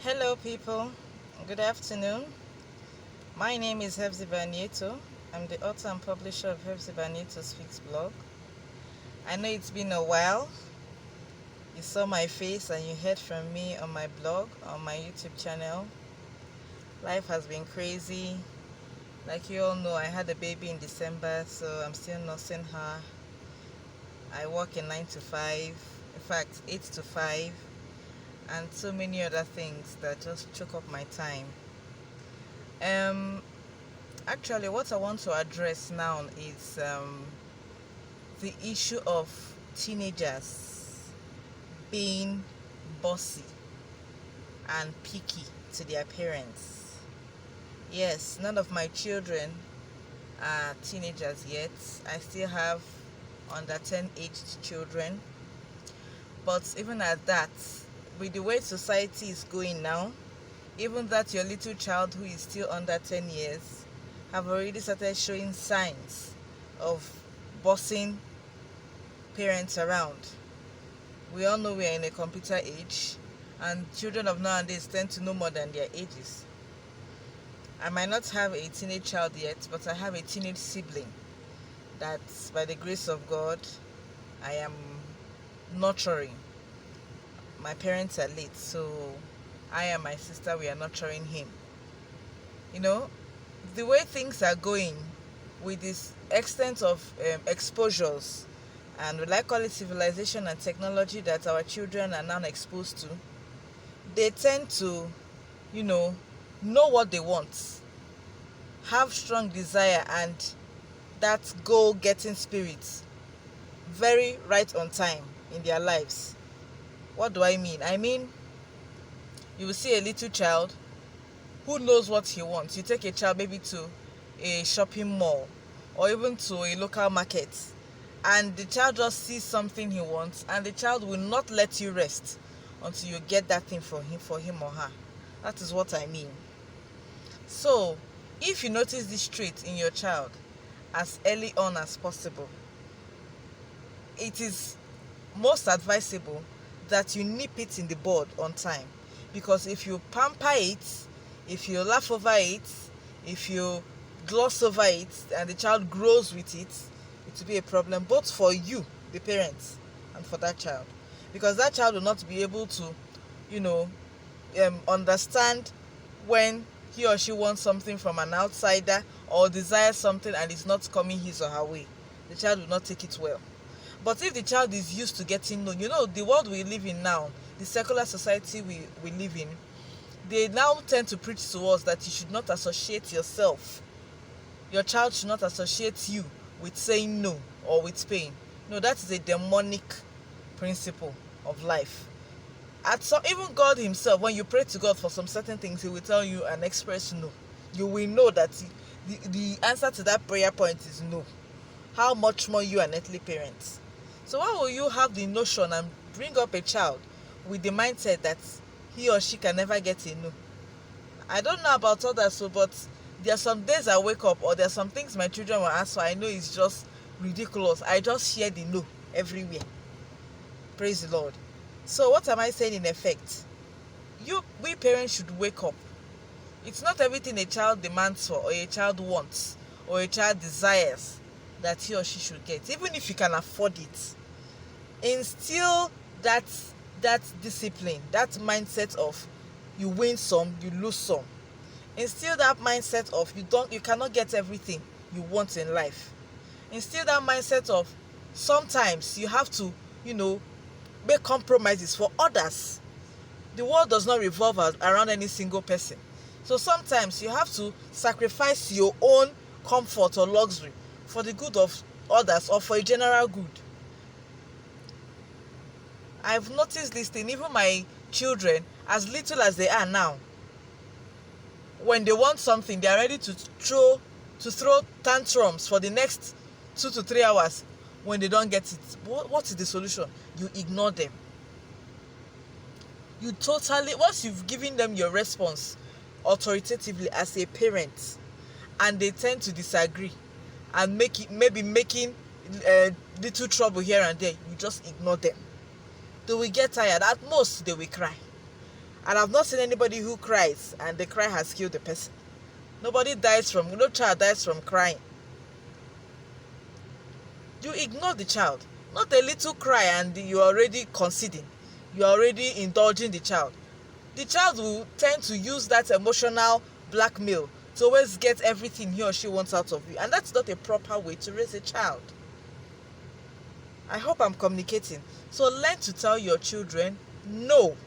Hello, people. Good afternoon. My name is Hepzibah Nieto. I'm the author and publisher of Hepzibah Nieto Speaks blog. I know it's been a while. You saw my face and you heard from me on my blog, on my YouTube channel. Life has been crazy. Like you all know, I had a baby in December, so I'm still nursing her. I work in 9 to 5, in fact 8 to 5, and so many other things that just choke up my time. Actually, what I want to address now is the issue of teenagers being bossy and picky to their parents. Yes, none of my children are teenagers yet. I still have under 10 aged children. But even at that, with the way society is going now, even that your little child who is still under 10 years have already started showing signs of bossing parents around. We all know we are in a computer age, and children of nowadays tend to know more than their ages. I might not have a teenage child yet, but I have a teenage sibling that, by the grace of God, I am nurturing. My parents are late, so I and my sister, we are nurturing him. You know, the way things are going with this extent of exposures, and we like call it civilization and technology that our children are now exposed to, they tend to, know what they want, have strong desire, and that goal-getting spirit very right on time in their lives. What do I mean? I mean, you will see a little child who knows what he wants. You take a child maybe to a shopping mall or even to a local market, and the child just sees something he wants, and the child will not let you rest until you get that thing for him or her. That is what I mean. So, if you notice this trait in your child as early on as possible, it is most advisable that you nip it in the bud on time. Because if you pamper it, if you laugh over it, if you gloss over it, and the child grows with it, it will be a problem both for you, the parents, and for that child. Because that child will not be able to, understand when he or she wants something from an outsider or desires something and it's not coming his or her way. The child will not take it well. But if the child is used to getting known, the world we live in now, the secular society we live in, they now tend to preach to us that you should not associate yourself. Your child should not associate you with saying no or with pain. No, that is a demonic principle of life. Even God himself, when you pray to God for some certain things, he will tell you and express no. You will know that the answer to that prayer point is no. How much more you, an earthly parent? So why will you have the notion and bring up a child with the mindset that he or she can never get a no? I don't know about others, but there are some days I wake up, or there are some things my children will ask for. I know it's just ridiculous. I just hear the no everywhere. Praise the Lord. So what am I saying in effect? We parents should wake up. It's not everything a child demands for, or a child wants, or a child desires that he or she should get. Even if you can afford it, instill that discipline, that mindset of you win some, you lose some. Instill that mindset of you cannot get everything you want in life. Instill that mindset of sometimes you have to, make compromises for others. The world does not revolve around any single person. So sometimes you have to sacrifice your own comfort or luxury for the good of others or for a general good. I've noticed this thing. Even my children, as little as they are now, when they want something, they are ready to throw tantrums for the next 2 to 3 hours when they don't get it. What is the solution? You ignore them. You totally, once you've given them your response authoritatively as a parent, and they tend to disagree and making little trouble here and there, you just ignore them. They will get tired. At most, they will cry. And I've not seen anybody who cries and the cry has killed the person. No child dies from crying. You ignore the child. Not a little cry and you're already conceding. You're already indulging the child. The child will tend to use that emotional blackmail to always get everything he or she wants out of you. And that's not a proper way to raise a child. I hope I'm communicating. So learn to tell your children no.